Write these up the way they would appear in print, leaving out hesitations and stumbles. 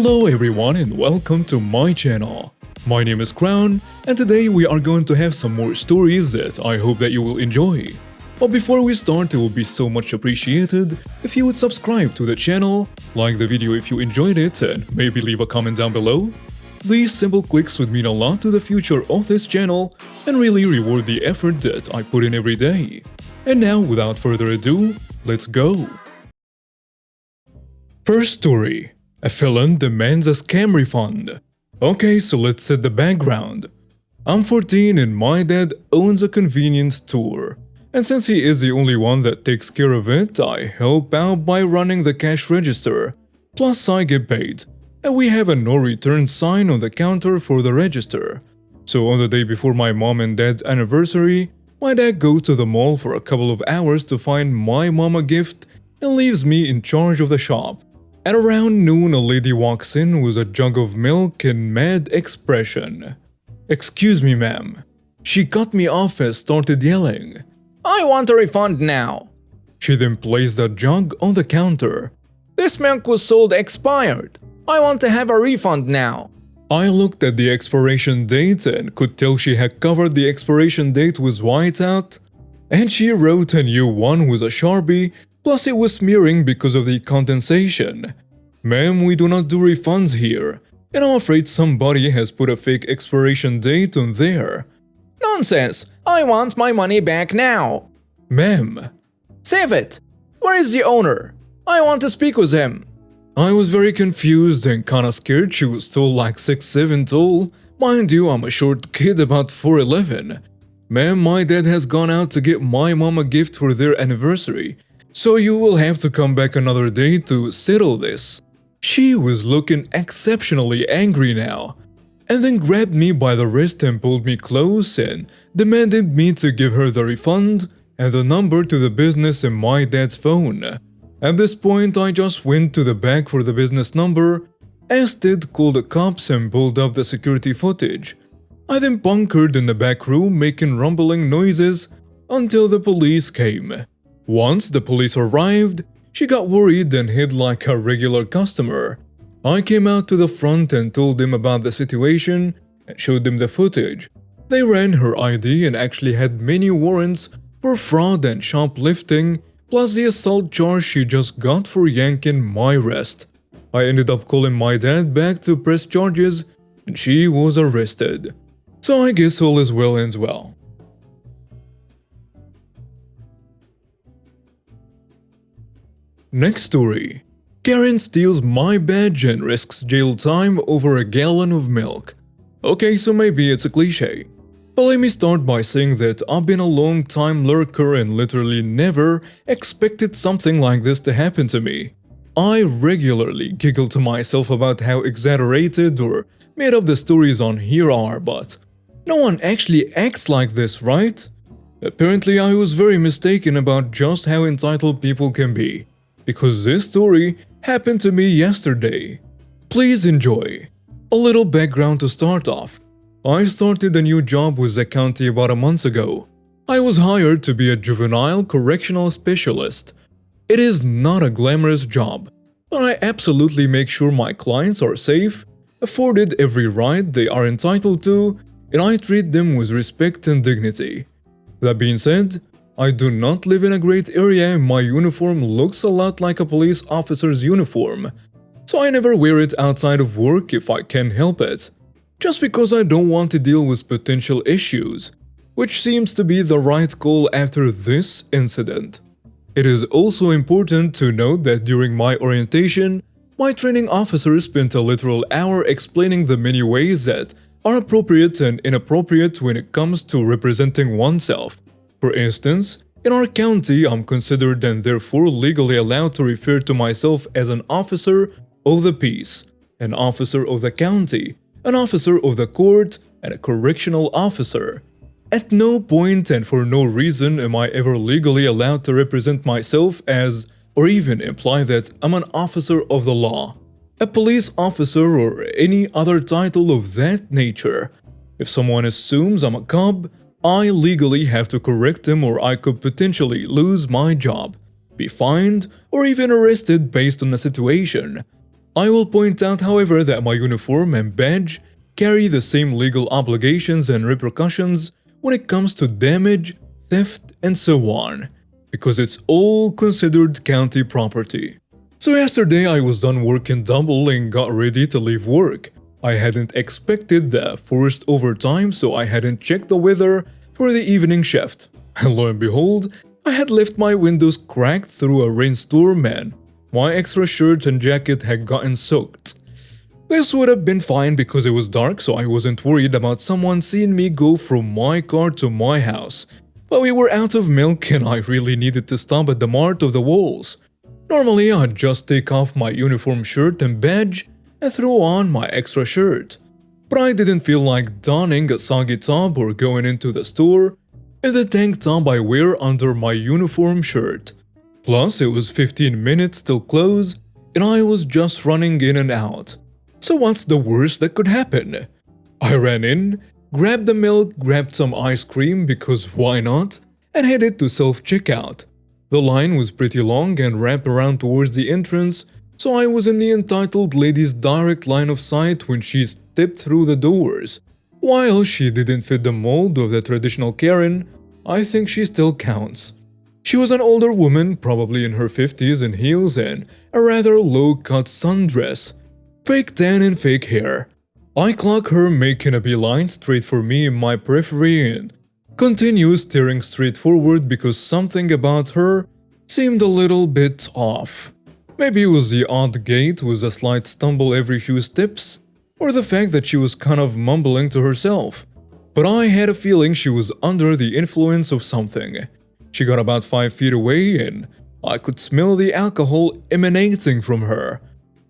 Hello everyone and welcome to my channel. My name is Crown and today we are going to have some more stories that I hope that you will enjoy. But before we start, it will be so much appreciated if you would subscribe to the channel, like the video if you enjoyed it, and maybe leave a comment down below. These simple clicks would mean a lot to the future of this channel and really reward the effort that I put in every day. And now, without further ado, let's go! First story. A felon demands a scam refund. Okay, so let's set the background. I'm 14 and my dad owns a convenience store. And since he is the only one that takes care of it, I help out by running the cash register. Plus I get paid. And we have a no return sign on the counter for the register. So on the day before my mom and dad's anniversary, my dad goes to the mall for a couple of hours to find my mom a gift and leaves me in charge of the shop. At around noon, a lady walks in with a jug of milk and mad expression. "Excuse me, ma'am." She cut me off and started yelling, "I want a refund now." She then placed the jug on the counter. "This milk was sold expired. I want to have a refund now." I looked at the expiration date and could tell she had covered the expiration date with whiteout, and she wrote a new one with a Sharpie, plus it was smearing because of the condensation. "Ma'am, we do not do refunds here, and I'm afraid somebody has put a fake expiration date on there." "Nonsense! I want my money back now." "Ma'am." "Save it! Where is the owner? I want to speak with him." I was very confused and kinda scared. She was still like 6'7" tall. Mind you, I'm a short kid about 4'11". "Ma'am, my dad has gone out to get my mom a gift for their anniversary, so you will have to come back another day to settle this." She was looking exceptionally angry now, and then grabbed me by the wrist and pulled me close and demanded me to give her the refund and the number to the business in my dad's phone. At this point, I just went to the back for the business number, instead called the cops and pulled up the security footage. I then bunkered in the back room making rumbling noises until the police came. Once the police arrived, she got worried and hid like a regular customer. I came out to the front and told them about the situation and showed them the footage. They ran her ID and actually had many warrants for fraud and shoplifting, plus the assault charge she just got for yanking my wrist. I ended up calling my dad back to press charges and she was arrested. So I guess all is well ends well. Next story. Karen steals my badge and risks jail time over a gallon of milk. Okay, so maybe it's a cliche. But let me start by saying that I've been a long time lurker and literally never expected something like this to happen to me. I regularly giggle to myself about how exaggerated or made up the stories on here are, but no one actually acts like this, right? Apparently I was very mistaken about just how entitled people can be, because this story happened to me yesterday. Please enjoy. A little background to start off. I started a new job with the county about a month ago. I was hired to be a juvenile correctional specialist. It is not a glamorous job, but I absolutely make sure my clients are safe, afforded every right they are entitled to, and I treat them with respect and dignity. That being said, I do not live in a great area and my uniform looks a lot like a police officer's uniform, so I never wear it outside of work if I can help it, just because I don't want to deal with potential issues, which seems to be the right call after this incident. It is also important to note that during my orientation, my training officer spent a literal hour explaining the many ways that are appropriate and inappropriate when it comes to representing oneself. For instance, in our county, I'm considered and therefore legally allowed to refer to myself as an officer of the peace, an officer of the county, an officer of the court, and a correctional officer. At no point and for no reason am I ever legally allowed to represent myself as, or even imply that I'm an officer of the law, a police officer, or any other title of that nature. If someone assumes I'm a cop, I legally have to correct him or I could potentially lose my job, be fined, or even arrested based on the situation. I will point out, however, that my uniform and badge carry the same legal obligations and repercussions when it comes to damage, theft, and so on, because it's all considered county property. So yesterday I was done working double and got ready to leave work. I hadn't expected the forced overtime, so I hadn't checked the weather for the evening shift. And lo and behold, I had left my windows cracked through a rainstorm and my extra shirt and jacket had gotten soaked. This would have been fine because it was dark, so I wasn't worried about someone seeing me go from my car to my house. But we were out of milk and I really needed to stop at the Mart of the Walls. Normally, I'd just take off my uniform shirt and badge and throw on my extra shirt. But I didn't feel like donning a soggy top or going into the store in the tank top I wear under my uniform shirt. Plus, it was 15 minutes till close and I was just running in and out. So what's the worst that could happen? I ran in, grabbed the milk, grabbed some ice cream because why not, and headed to self-checkout. The line was pretty long and wrapped around towards the entrance, so I was in the entitled lady's direct line of sight when she stepped through the doors. While she didn't fit the mold of the traditional Karen, I think she still counts. She was an older woman, probably in her 50s, in heels and a rather low-cut sundress. Fake tan and fake hair. I clock her making a beeline straight for me in my periphery and continue staring straight forward because something about her seemed a little bit off. Maybe it was the odd gait with a slight stumble every few steps, or the fact that she was kind of mumbling to herself. But I had a feeling she was under the influence of something. She got about 5 feet away and I could smell the alcohol emanating from her.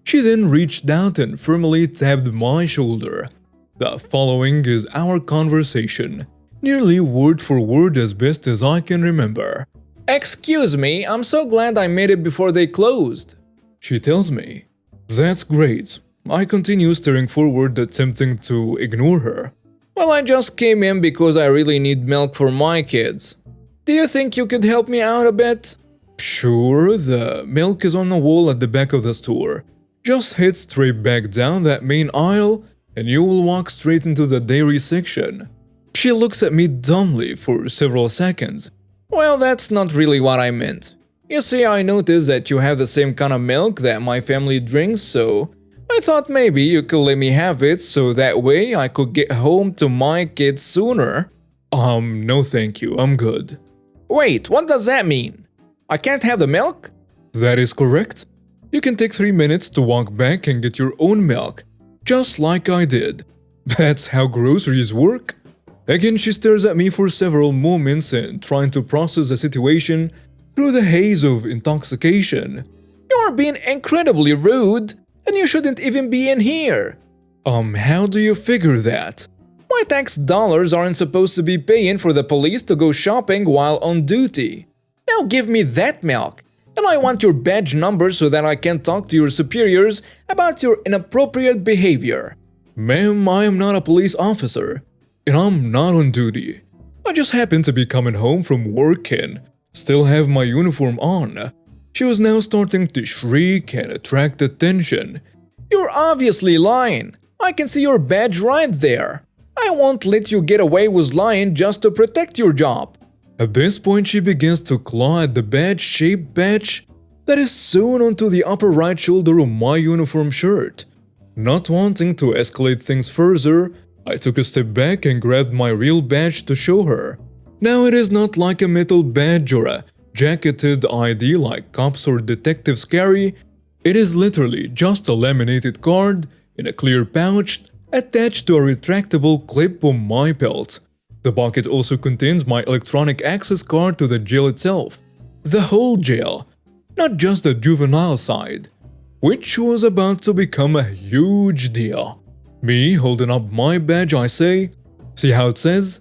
She then reached out and firmly tapped my shoulder. The following is our conversation, nearly word for word as best as I can remember. Excuse me, I'm so glad I made it before they closed. She tells me. That's great. I continue staring forward, attempting to ignore her. Well, I just came in because I really need milk for my kids. Do you think you could help me out a bit? Sure, the milk is on the wall at the back of the store. Just head straight back down that main aisle and you will walk straight into the dairy section. She looks at me dumbly for several seconds. Well, that's not really what I meant. You see, I noticed that you have the same kind of milk that my family drinks, so I thought maybe you could let me have it so that way I could get home to my kids sooner. No thank you, I'm good. Wait, what does that mean? I can't have the milk? That is correct. You can take 3 minutes to walk back and get your own milk, just like I did. That's how groceries work. Again, she stares at me for several moments and trying to process the situation through the haze of intoxication. You're being incredibly rude, and you shouldn't even be in here. How do you figure that? My tax dollars aren't supposed to be paying for the police to go shopping while on duty. Now give me that milk. And I want your badge number so that I can talk to your superiors about your inappropriate behavior. Ma'am, I am not a police officer, and I'm not on duty. I just happen to be coming home from work and still have my uniform on. She was now starting to shriek and attract attention. You're obviously lying. I can see your badge right there. I won't let you get away with lying just to protect your job. At this point, she begins to claw at the badge-shaped patch that is sewn onto the upper right shoulder of my uniform shirt. Not wanting to escalate things further, I took a step back and grabbed my real badge to show her. Now it is not like a metal badge or a jacketed ID like cops or detectives carry. It is literally just a laminated card in a clear pouch attached to a retractable clip on my belt. The bucket also contains my electronic access card to the jail itself. The whole jail, not just the juvenile side, which was about to become a huge deal. Me holding up my badge, I say, see how it says?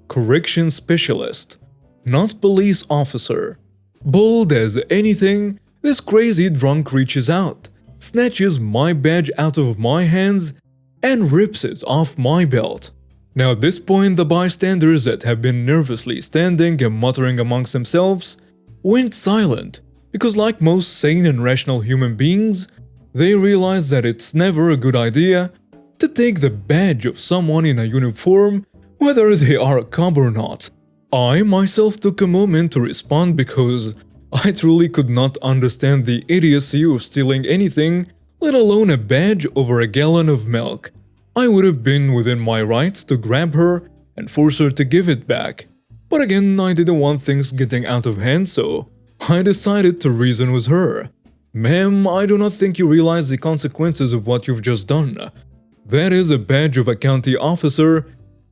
Correction Specialist, not police officer. Bold as anything, this crazy drunk reaches out, snatches my badge out of my hands, and rips it off my belt. Now at this point, the bystanders that have been nervously standing and muttering amongst themselves went silent because like most sane and rational human beings, they realize that it's never a good idea to take the badge of someone in a uniform, whether they are a cop or not. I myself took a moment to respond because I truly could not understand the idiocy of stealing anything, let alone a badge over a gallon of milk. I would have been within my rights to grab her and force her to give it back. But again, I didn't want things getting out of hand, so I decided to reason with her. Ma'am, I do not think you realize the consequences of what you've just done. That is a badge of a county officer,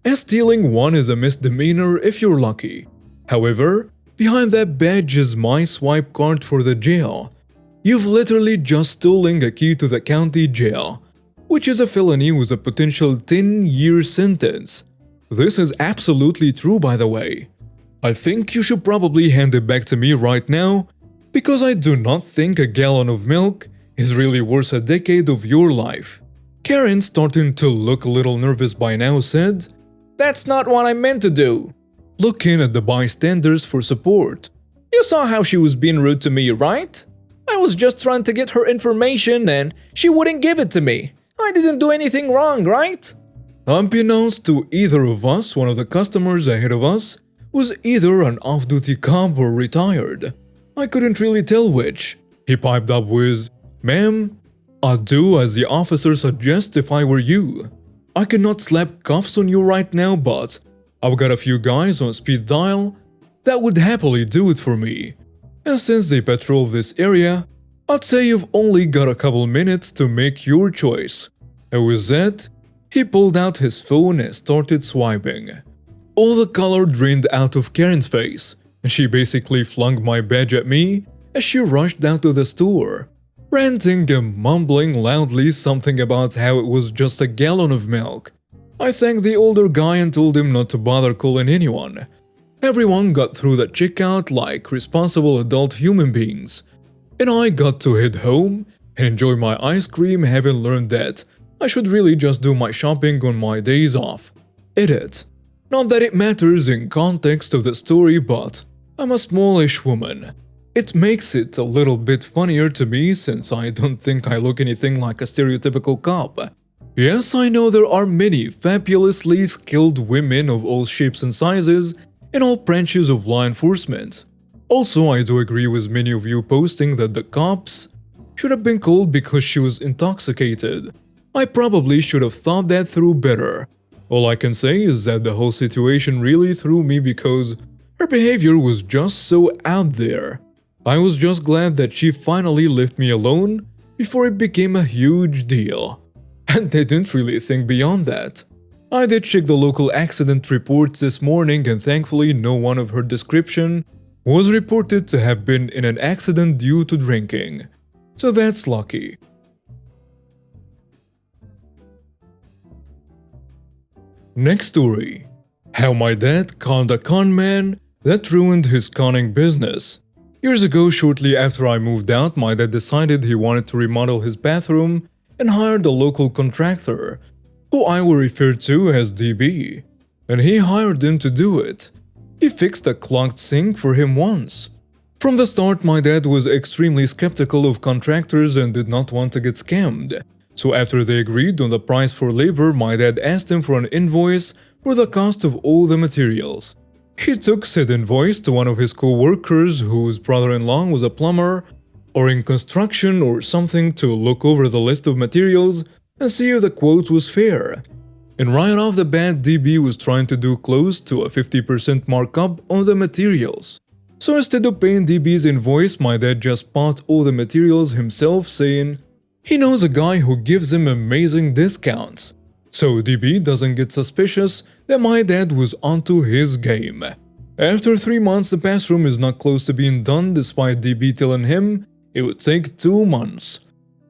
and stealing one is a misdemeanor if you're lucky. However, behind that badge is my swipe card for the jail. You've literally just stolen a key to the county jail, which is a felony with a potential 10-year sentence. This is absolutely true, by the way. I think you should probably hand it back to me right now, because I do not think a gallon of milk is really worth a decade of your life. Karen, starting to look a little nervous by now, said, That's not what I meant to do. looking at the bystanders for support. You saw how she was being rude to me, right? I was just trying to get her information and she wouldn't give it to me. I didn't do anything wrong, right? Unbeknownst to either of us, one of the customers ahead of us was either an off-duty cop or retired. I couldn't really tell which. He piped up with, Ma'am, I'd do as the officer suggests if I were you. I cannot slap cuffs on you right now, but I've got a few guys on speed dial that would happily do it for me. And since they patrol this area, I'd say you've only got a couple minutes to make your choice. And with that, he pulled out his phone and started swiping. All the color drained out of Karen's face, and she basically flung my badge at me as she rushed out of the store, ranting and mumbling loudly something about how it was just a gallon of milk. I thanked the older guy and told him not to bother calling anyone. Everyone got through the checkout like responsible adult human beings, and I got to head home and enjoy my ice cream, having learned that I should really just do my shopping on my days off. Edit. Not that it matters in context of the story, but I'm a smallish woman. It makes it a little bit funnier to me since I don't think I look anything like a stereotypical cop. Yes, I know there are many fabulously skilled women of all shapes and sizes in all branches of law enforcement. Also, I do agree with many of you posting that the cops should have been called because she was intoxicated. I probably should have thought that through better. All I can say is that the whole situation really threw me because her behavior was just so out there. I was just glad that she finally left me alone before it became a huge deal. And I didn't really think beyond that. I did check the local accident reports this morning and thankfully no one of her description was reported to have been in an accident due to drinking. So that's lucky. Next story. How my dad conned a con man that ruined his conning business. Years ago, shortly after I moved out, my dad decided he wanted to remodel his bathroom and hired a local contractor, who I will refer to as DB. And he hired him to do it. He fixed a clogged sink for him once. From the start, my dad was extremely skeptical of contractors and did not want to get scammed. So after they agreed on the price for labor, my dad asked him for an invoice for the cost of all the materials. He took said invoice to one of his co-workers whose brother-in-law was a plumber or in construction or something to look over the list of materials and see if the quote was fair. And right off the bat, DB was trying to do close to a 50% markup on the materials. So instead of paying DB's invoice, my dad just bought all the materials himself, saying he knows a guy who gives him amazing discounts. So DB doesn't get suspicious that my dad was onto his game. After 3 months, the bathroom is not close to being done despite DB telling him it would take 2 months.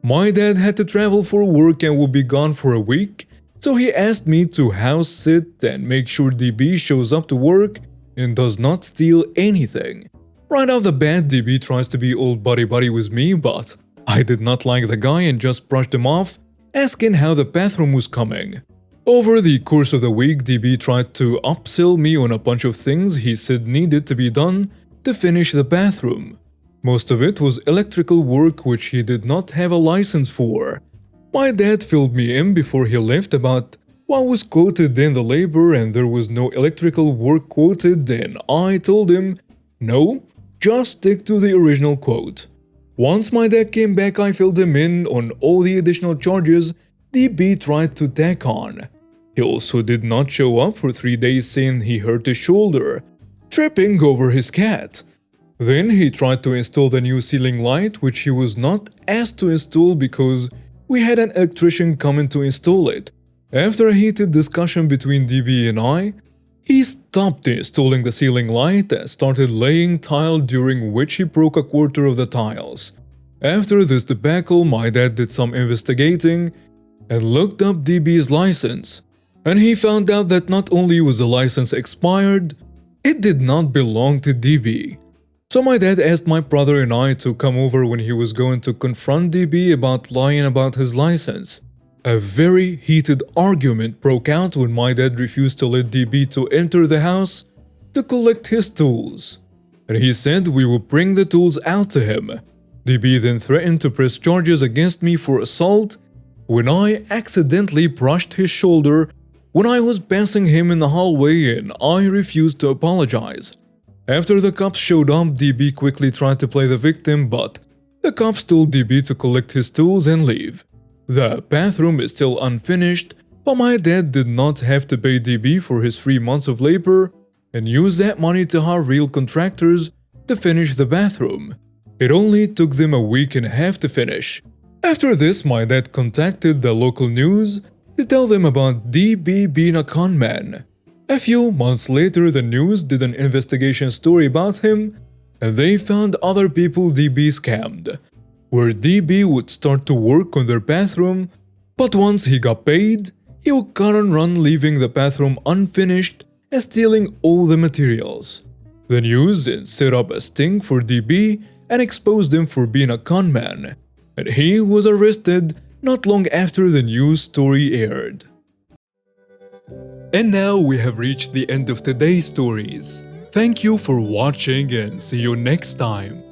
My dad had to travel for work and would be gone for a week, so he asked me to house sit and make sure DB shows up to work and does not steal anything. Right off the bat, DB tries to be all buddy-buddy with me, but I did not like the guy and just brushed him off, asking how the bathroom was coming. Over the course of the week, DB tried to upsell me on a bunch of things he said needed to be done to finish the bathroom. Most of it was electrical work which he did not have a license for. My dad filled me in before he left about what was quoted in the label, and there was no electrical work quoted, and I told him, no, just stick to the original quote. Once my dad came back, I filled him in on all the additional charges DB tried to tack on. He also did not show up for 3 days, saying he hurt his shoulder, tripping over his cat. Then he tried to install the new ceiling light, which he was not asked to install because we had an electrician coming to install it. After a heated discussion between DB and I, he stopped installing the ceiling light and started laying tile, during which he broke a quarter of the tiles. After this debacle, my dad did some investigating and looked up DB's license, and he found out that not only was the license expired, it did not belong to DB. So my dad asked my brother and I to come over when he was going to confront DB about lying about his license. A very heated argument broke out when my dad refused to let DB to enter the house to collect his tools, and he said we would bring the tools out to him. DB then threatened to press charges against me for assault when I accidentally brushed his shoulder when I was passing him in the hallway, and I refused to apologize. After the cops showed up, DB quickly tried to play the victim, but the cops told DB to collect his tools and leave. The bathroom is still unfinished, but my dad did not have to pay DB for his 3 months of labor and use that money to hire real contractors to finish the bathroom. It only took them a week and a half to finish. After this, my dad contacted the local news to tell them about DB being a con man. A few months later, the news did an investigation story about him, and they found other people DB scammed, where DB would start to work on their bathroom, but once he got paid, he would cut and run, leaving the bathroom unfinished and stealing all the materials. The news then set up a sting for DB and exposed him for being a con man, and he was arrested not long after the news story aired. And now we have reached the end of today's stories. Thank you for watching and see you next time.